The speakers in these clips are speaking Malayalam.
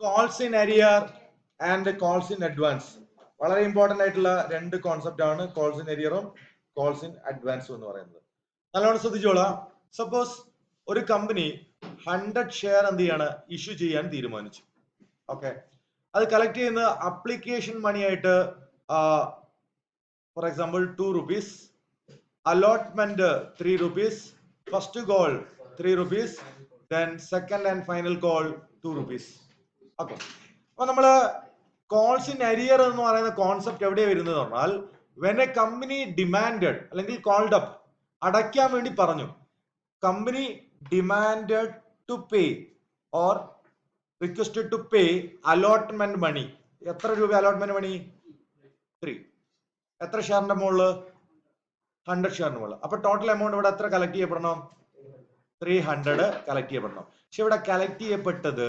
calls in arrear and calls in advance. വളരെ ഇമ്പോർട്ടന്റ് ആയിട്ടുള്ള രണ്ട് കോൺസെപ്റ്റ് ആണ് കോൾസ് ഇൻ അരിയറും കോൾസ് ഇൻ അഡ്വാൻസും എന്ന് പറയുന്നത്. നല്ലോണം ശ്രദ്ധിച്ചോളാം. സപ്പോസ് ഒരു കമ്പനി 100 ഷെയർ എന്ത് ചെയ്യാണ് ഇഷ്യൂ ചെയ്യാൻ തീരുമാനിച്ചു. ഓക്കെ, അത് കളക്ട് ചെയ്യുന്ന അപ്ലിക്കേഷൻ മണി ആയിട്ട് for example 2 rupees, allotment 3 rupees, first call 3 rupees, then second and final call 2 rupees. Okay, അപ്പൊ നമ്മള് കോൾസ് ഇൻ അരിയർ എന്ന് പറയുന്ന കോൺസെപ്റ്റ് എവിടെയാണ് വരുന്നത് പറഞ്ഞാൽ when a company demanded അല്ലെങ്കിൽ കോൾഡ് അപ്പ് അടയ്ക്കാൻ വേണ്ടി പറഞ്ഞു, company demanded to pay or requested to pay allotment money. എത്ര രൂപ അലോട്ട്മെന്റ് മണി? 3. എത്ര ഷെയറിന്റെ മുകളിൽ? 100 ഷെയറിന് മുകളിൽ. അപ്പൊ ടോട്ടൽ എമൗണ്ട് ഇവിടെ എത്ര കളക്ട് ചെയ്യപ്പെടണം? 300 കളക്ട് ചെയ്യപ്പെടണം. പക്ഷെ ഇവിടെ കളക്ട് ചെയ്യപ്പെട്ടത്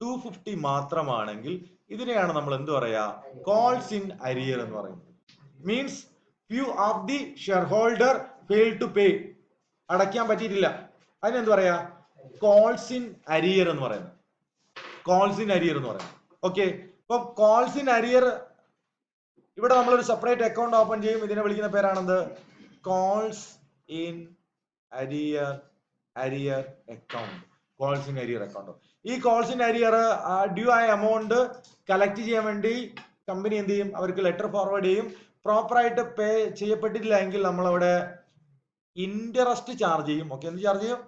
250 മാത്രമാണെങ്കിൽ ഇതിനെയാണ് നമ്മൾ എന്ത് പറയാ? കോൾസ് ഇൻ അരിയർ എന്ന് പറയുന്നത്. Means few of the share holder fail to pay, അടയ്ക്കാൻ പറ്റിയിട്ടില്ല. അതിനെന്ത് പറയാ? കോൾസ് ഇൻ അരിയർ എന്ന് പറയുന്നത്. കോൾസ് ഇൻ അരിയർ എന്ന് പറയുന്നത്. ഓക്കെ, അപ്പൊ കോൾസ് ഇൻ അരിയർ ഇവിടെ നമ്മളൊരു സെപ്പറേറ്റ് അക്കൗണ്ട് ഓപ്പൺ ചെയ്യും. ഇതിനെ വിളിക്കുന്ന പേരാണെന്ത്? Calls in arrear account. Calls in arrear account. ഈ കോൾസ് ഇൻ അരിയർ ഡ്യൂ ആയ എമൗണ്ട് കളക്ട് ചെയ്യാൻ വേണ്ടി കമ്പനി എന്ത് ചെയ്യും? അവർക്ക് ലെറ്റർ ഫോർവേഡ് ചെയ്യും. പ്രോപ്പർ ആയിട്ട് പേ ചെയ്യപ്പെട്ടില്ല എങ്കിൽ നമ്മൾ അവിടെ ഇൻട്രസ്റ്റ് ചാർജ് ചെയ്യും. ഓക്കെ, എന്ത് ചാർജ് ചെയ്യും?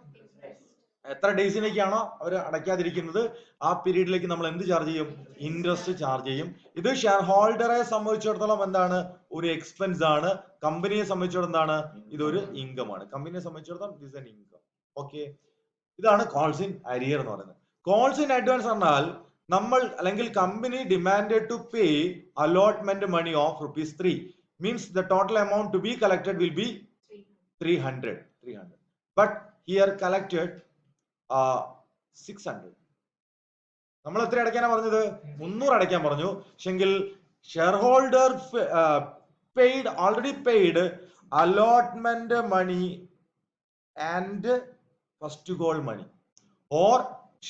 എത്ര ഡേയ്സിലേക്കാണോ അവർ അടയ്ക്കാതിരിക്കുന്നത് ആ പീരീഡിലേക്ക് നമ്മൾ എന്ത് ചാർജ് ചെയ്യും? ഇൻട്രസ്റ്റ് ചാർജ് ചെയ്യും. ഇത് ഷെയർ ഹോൾഡറെ സംബന്ധിച്ചിടത്തോളം എന്താണ്? ഒരു എക്സ്പെൻസ് ആണ്. കമ്പനിയെ സംബന്ധിച്ചിടത്തോളം എന്താണ്? ഇതൊരു ഇൻകം ആണ്. കമ്പനിയെ സംബന്ധിച്ചിടത്തോളം ദിസ് ആൻ ഇൻകം. ഓക്കെ, ഇതാണ് കോൾസ് ഇൻ അരിയർ എന്ന് പറയുന്നത്. കോൾസ് ഇൻ അഡ്വാൻസ് പറഞ്ഞാൽ നമ്മൾ അല്ലെങ്കിൽ company demanded to pay allotment money of ₹3. Means the total amount to be collected will be 300. But here collected 600. നമ്മൾ എത്ര അടയ്ക്കാനാ പറഞ്ഞത്? 300 അടയ്ക്കാൻ പറഞ്ഞു. പക്ഷെങ്കിൽ share holder paid already paid allotment money and first call money, or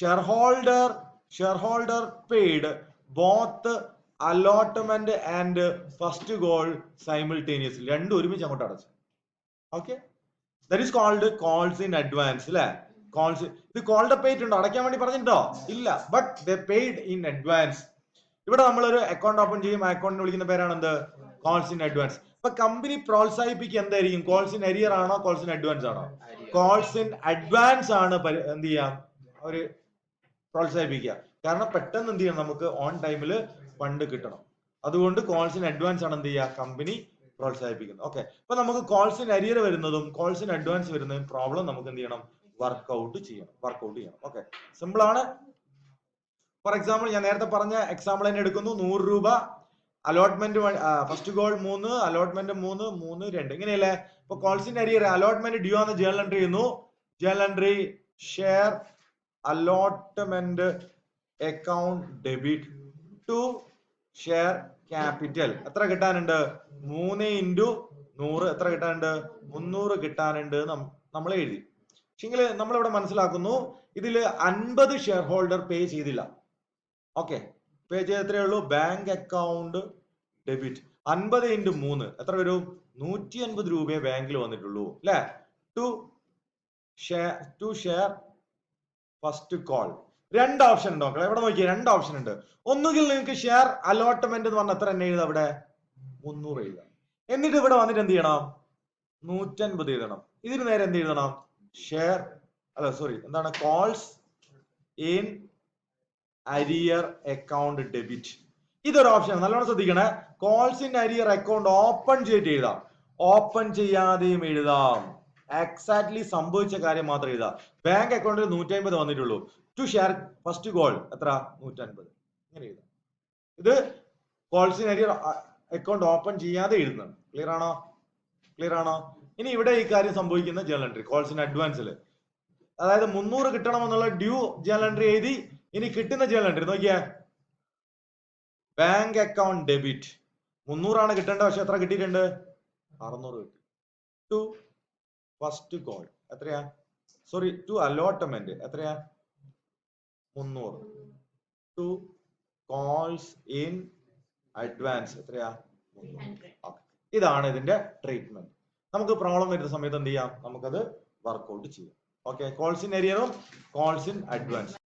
shareholder paid both allotment and first goal simultaneously. രണ്ടും ഒരുമിച്ച് അങ്ങോട്ട് അടച്ചു. Okay, that is called calls in advance അല്ലേ? കോൾസ് ഇത് കോൾഡ് പെയ്ഡ് ഉണ്ടോ? അടയ്ക്കാൻ വേണ്ടി പറഞ്ഞിട്ടോ? ഇല്ല, but they paid in advance. ഇവിടെ നമ്മളൊരു അക്കൗണ്ട് ഓപ്പൺ ചെയ്യും. ആ അക്കൗണ്ടിന് വിളിക്കുന്ന പേരാണ് എന്ത്? Calls in advance. അപ്പൊ കമ്പനി പ്രോത്സാഹിപ്പിക്കുക എന്തായിരിക്കും? കോൾസ് ഇൻ അരിയർ ആണോ കോൾസ് ഇൻ അഡ്വാൻസ് ആണോ? കോൾസ് ഇൻ അഡ്വാൻസ് ആണ് എന്ത് ചെയ്യാം? അവര് പ്രോത്സാഹിപ്പിക്കുക. കാരണം പെട്ടെന്ന് എന്ത് ചെയ്യണം? നമുക്ക് ഓൺ ടൈമിൽ ഫണ്ട് കിട്ടണം. അതുകൊണ്ട് കോൾസ് ഇൻ അഡ്വാൻസ് ആണ് എന്ത് ചെയ്യുക? കമ്പനി പ്രോത്സാഹിപ്പിക്കുന്നത്. ഓക്കെ, അപ്പൊ നമുക്ക് കോൾസ് ഇൻ അരിയർ വരുന്നതും കോൾസ് ഇൻ അഡ്വാൻസ് വരുന്നതും പ്രോബ്ലം നമുക്ക് എന്ത് ചെയ്യണം? വർക്ക്ഔട്ട് ചെയ്യണം. ഓക്കെ, സിമ്പിൾ ആണ്. ഫോർ എക്സാമ്പിൾ ഞാൻ നേരത്തെ പറഞ്ഞ എക്സാമ്പിൾ തന്നെ എടുക്കുന്നു. 100 രൂപ അലോട്ട്മെന്റ് ഫസ്റ്റ് ഗോൾ 3, അലോട്ട്മെന്റ് 3, 3, 2 ഇങ്ങനെയല്ലേ? ഇപ്പൊ calls in arrear allotment due ആണ് ജേണൽ എൻട്രി ചെയ്യുന്നു. Journal entry share allotment account debit to share capital. എത്ര കിട്ടാനുണ്ട്? 3 × 100. എത്ര കിട്ടാനുണ്ട്? 300 കിട്ടാനുണ്ട് നമ്മൾ എഴുതി. പക്ഷെങ്കിൽ നമ്മളിവിടെ മനസ്സിലാക്കുന്നു ഇതിൽ 50 ഷെയർ ഹോൾഡർ പേ ചെയ്തില്ല. ഓക്കെ, പേ ചെയ്ത് എത്രയേ ഉള്ളൂ? ബാങ്ക് അക്കൗണ്ട് ഡെബിറ്റ് 50 × 3 എത്ര വരും? 150 രൂപയെ ബാങ്കിൽ വന്നിട്ടുള്ളൂ അല്ലെ? To share first call. രണ്ട് ഓപ്ഷൻ ഉണ്ട് മക്കളെ. എവിടെ നോക്കിയാൽ 2 ഓപ്ഷൻ ഉണ്ട്. ഒന്നുകിൽ നിങ്ങൾക്ക് ഷെയർ അലോട്ട്മെന്റ് എന്ന് പറഞ്ഞാൽ എത്ര തന്നെ എഴുതാം? അവിടെ 300 എഴുതാം. എന്നിട്ട് ഇവിടെ വന്നിട്ട് എന്ത് ചെയ്യണം? 150 എഴുതണം. ഇതിന് നേരെ എന്ത് എഴുതണം? ഷെയർ എന്താണ്? Calls in arrear account debit. ഇതൊരു ഓപ്ഷൻ. നല്ലോണം ശ്രദ്ധിക്കണേ. Calls in arrear account open ചെയ്തിട്ട് എഴുതാം, ഓപ്പൺ ചെയ്യാതെയും എഴുതാം. എക്സാക്ട്ലി സംഭവിച്ച കാര്യം മാത്രം എഴുതാം. ബാങ്ക് അക്കൗണ്ടിൽ 150 വന്നിട്ടുള്ളൂ. ടു ഷെയർ ഫസ്റ്റ് കോൾ എത്ര? 150. ഇങ്ങനെ എഴുതാം. ഇത് calls in arrear account open ചെയ്യാതെ എഴുതുന്നത്. ക്ലിയർ ആണോ? ഇനി ഇവിടെ ഈ കാര്യം സംഭവിക്കുന്ന ജേണൽ എൻട്രി കോൾസ് ഇൻ അഡ്വാൻസിൽ, അതായത് 300 കിട്ടണമെന്നുള്ള ഡ്യൂ ജേണൽ എൻട്രി എഴുതി. ഇനി കിട്ടുന്ന ജേണൽ എൻട്രി നോക്കിയേ. ബാങ്ക് അക്കൗണ്ട് ഡെബിറ്റ് 300 ആണ് കിട്ടേണ്ടത്. പക്ഷെ എത്ര കിട്ടിയിട്ടുണ്ട്? 600 കിട്ടി. ടു ഫസ്റ്റ് കോൾ എത്രയാ? ടു അലോട്ട്മെന്റ് എത്രയാ? 300. ടു കോൾസ് ഇൻ അഡ്വാൻസ് എത്രയാ? ഇതാണ് ഇതിന്റെ ട്രീറ്റ്മെന്റ്. നമുക്ക് പ്രോബ്ലം വരുന്ന സമയത്ത് എന്ത് ചെയ്യാം? നമുക്കത് വർക്ക്ഔട്ട് ചെയ്യാം. ഓക്കെ, കോൾസ് ഇൻ arrear ഉം കോൾസ് ഇൻ അഡ്വാൻസ്.